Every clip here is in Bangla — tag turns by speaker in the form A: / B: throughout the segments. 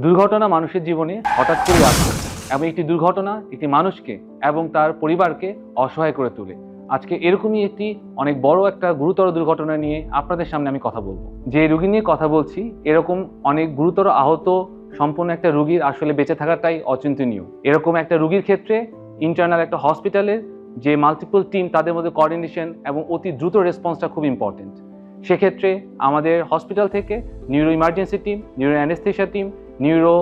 A: দুর্ঘটনা মানুষের জীবনে হঠাৎ করে আসে এবং একটি দুর্ঘটনা একটি মানুষকে এবং তার পরিবারকে অসহায় করে তোলে। আজকে এরকমই একটি অনেক বড় একটা গুরুতর দুর্ঘটনা নিয়ে আপনাদের সামনে আমি কথা বলবো। যে রোগী নিয়ে কথা বলছি এরকম অনেক গুরুতর আহত সম্পূর্ণ একটা রোগীর আসলে বেঁচে থাকাটাই অচিন্তনীয়। এরকম একটা রোগীর ক্ষেত্রে ইন্টারনাল একটা হসপিটালের যে মাল্টিপল টিম তাদের মধ্যে কোঅর্ডিনেশন এবং অতি দ্রুত রেসপন্সটা খুব ইম্পর্টেন্ট। সেক্ষেত্রে আমাদের হসপিটাল থেকে neuro emergency team, neuro anaesthesia team, neuro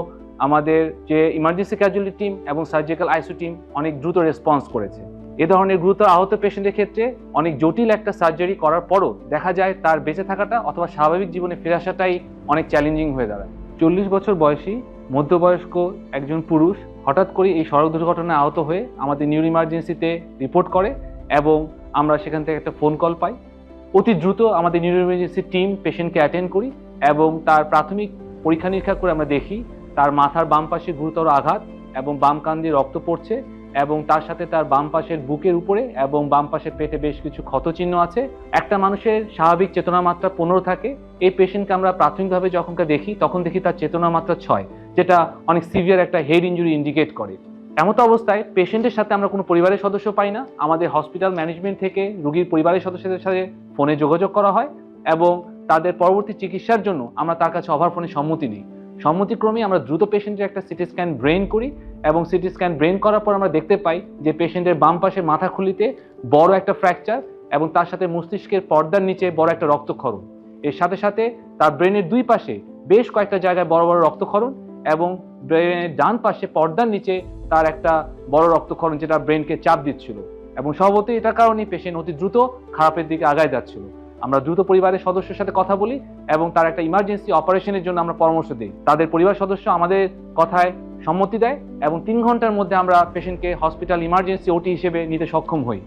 A: আমাদের যে ইমার্জেন্সি ক্যাজুয়ালিটি টিম এবং সার্জিক্যাল আইসিইউ টিম অনেক দ্রুত রেসপন্স করেছে। এ ধরনের গুরুতর আহত পেশেন্টের ক্ষেত্রে অনেক জটিল একটা সার্জারি করার পরও দেখা যায় তার বেঁচে থাকাটা অথবা স্বাভাবিক জীবনে ফিরে আসাটাই অনেক চ্যালেঞ্জিং হয়ে দাঁড়ায়। 40 বছর বয়সী মধ্যবয়স্ক একজন পুরুষ হঠাৎ করে এই সড়ক দুর্ঘটনায় আহত হয়ে আমাদের নিউরো ইমার্জেন্সিতে রিপোর্ট করে এবং আমরা সেখান থেকে একটা ফোন কল পাই। অতি দ্রুত আমাদের নিউরো ইমার্জেন্সি টিম পেশেন্টকে অ্যাটেন্ড করি এবং তার প্রাথমিক পরীক্ষা নিরীক্ষা করে আমরা দেখি তার মাথার বাম পাশে গুরুতর আঘাত এবং বাম কান দিয়ে রক্ত পড়ছে এবং তার সাথে তার বাম পাশের বুকের উপরে এবং বাম পাশের পেটে বেশ কিছু ক্ষতচিহ্ন আছে। একটা মানুষের স্বাভাবিক চেতনা মাত্রা 15 থাকে। এই পেশেন্টকে আমরা প্রাথমিকভাবে যখন দেখি তখন দেখি তার চেতনা মাত্রা 6, যেটা অনেক সিভিয়ার একটা হেড ইনজুরি ইন্ডিকেট করে। এমতো অবস্থায় পেশেন্টের সাথে আমরা কোনো পরিবারের সদস্য পাই না। আমাদের হসপিটাল ম্যানেজমেন্ট থেকে রোগীর পরিবারের সদস্যদের সাথে ফোনে যোগাযোগ করা হয় এবং তাদের পরবর্তী চিকিৎসার জন্য আমরা তার কাছে ওভার ফোনে সম্মতি নিই। সম্মতিক্রমে আমরা দ্রুত পেশেন্টের একটা সিটি স্ক্যান ব্রেন করি এবং সিটি স্ক্যান ব্রেন করার পর আমরা দেখতে পাই যে পেশেন্টের বাম পাশে মাথা খুলিতে বড় একটা ফ্র্যাকচার এবং তার সাথে মস্তিষ্কের পর্দার নিচে বড় একটা রক্তক্ষরণ। এর সাথে সাথে তার ব্রেনের দুই পাশে বেশ কয়েকটা জায়গায় বড় বড় রক্তক্ষরণ এবং ব্রেনের ডান পাশে পর্দার নিচে তার একটা বড় রক্তক্ষরণ যেটা ব্রেনকে চাপ দিচ্ছিল এবং স্বভাবতই এটার কারণে পেশেন্ট অতি দ্রুত খারাপের দিকে আগায় যাচ্ছিল। আমরা দ্রুত পরিবারের সদস্যের সাথে কথা বলি এবং তার একটা ইমার্জেন্সি অপারেশনের জন্য আমরা পরামর্শ দিই। তাদের পরিবার সদস্য আমাদের কথায় সম্মতি দেয় এবং 3 ঘন্টার মধ্যে আমরা পেশেন্টকে হসপিটাল ইমার্জেন্সি ওটি হিসেবে নিতে সক্ষম হই।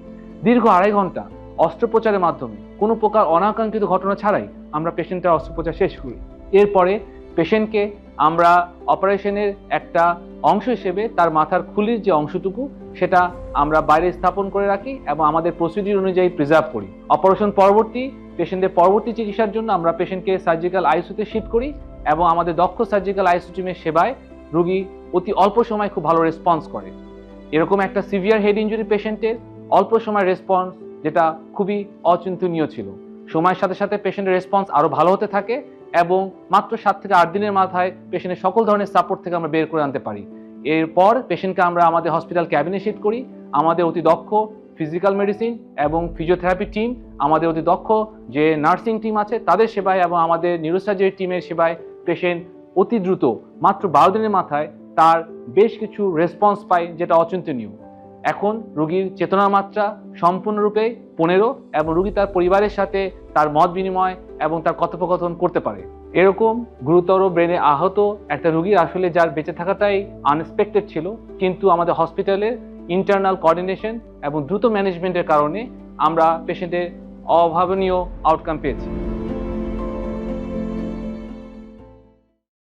A: দীর্ঘ 2.5 ঘন্টা অস্ত্রোপচারের মাধ্যমে কোনো প্রকার অনাকাঙ্ক্ষিত ঘটনা ছাড়াই আমরা পেশেন্টের অস্ত্রোপচার শেষ করি। এরপরে পেশেন্টকে আমরা অপারেশনের একটা অংশ হিসেবে তার মাথার খুলির যে অংশটুকু সেটা আমরা বাইরে স্থাপন করে রাখি এবং আমাদের প্রসিডিউর অনুযায়ী প্রিজার্ভ করি। অপারেশন পরবর্তী পেশেন্টের পরবর্তী চিকিৎসার জন্য আমরা পেশেন্টকে সার্জিক্যাল আইসিইউতে শিফট করি এবং আমাদের দক্ষ সার্জিক্যাল আইসিইউ টিমের সেবায় রোগী অতি অল্প সময় খুব ভালো রেসপন্স করে। এরকম একটা সিভিয়ার হেড ইনজুরি পেশেন্টের অল্প সময় রেসপন্স যেটা খুবই অচিন্তনীয় ছিল। সময়ের সাথে সাথে পেশেন্টের রেসপন্স আরও ভালো হতে থাকে এবং মাত্র 7 থেকে 8 দিনের মাথায় পেশেন্টের সকল ধরনের সাপোর্ট থেকে আমরা বের করে আনতে পারি। এরপর পেশেন্টকে আমরা আমাদের হসপিটাল ক্যাবিনে শিফট করি। আমাদের অতি দক্ষ ফিজিক্যাল মেডিসিন এবং ফিজিওথেরাপি টিম, আমাদের অতি দক্ষ যে নার্সিং টিম আছে তাদের সেবায় এবং আমাদের নিউরোসার্জারি টিমের সেবায় পেশেন্ট অতি দ্রুত মাত্র 12 দিনের মাথায় তার বেশ কিছু রেসপন্স পায় যেটা অচিন্তনীয়। এখন রোগীর চেতনার মাত্রা সম্পূর্ণরূপে 15 এবং রোগী তার পরিবারের সাথে তার মত বিনিময় এবং তার কথোপকথন করতে পারে। এরকম গুরুতর ব্রেনে আহত একটা রোগী আসলে যার বেঁচে থাকাটাই আনএক্সপেক্টেড ছিল, কিন্তু আমাদের হসপিটালের ইন্টারনাল কোঅর্ডিনেশন এবং দ্রুত ম্যানেজমেন্টের কারণে আমরা পেশেন্টের অভাবনীয় আউটকাম পেয়েছি।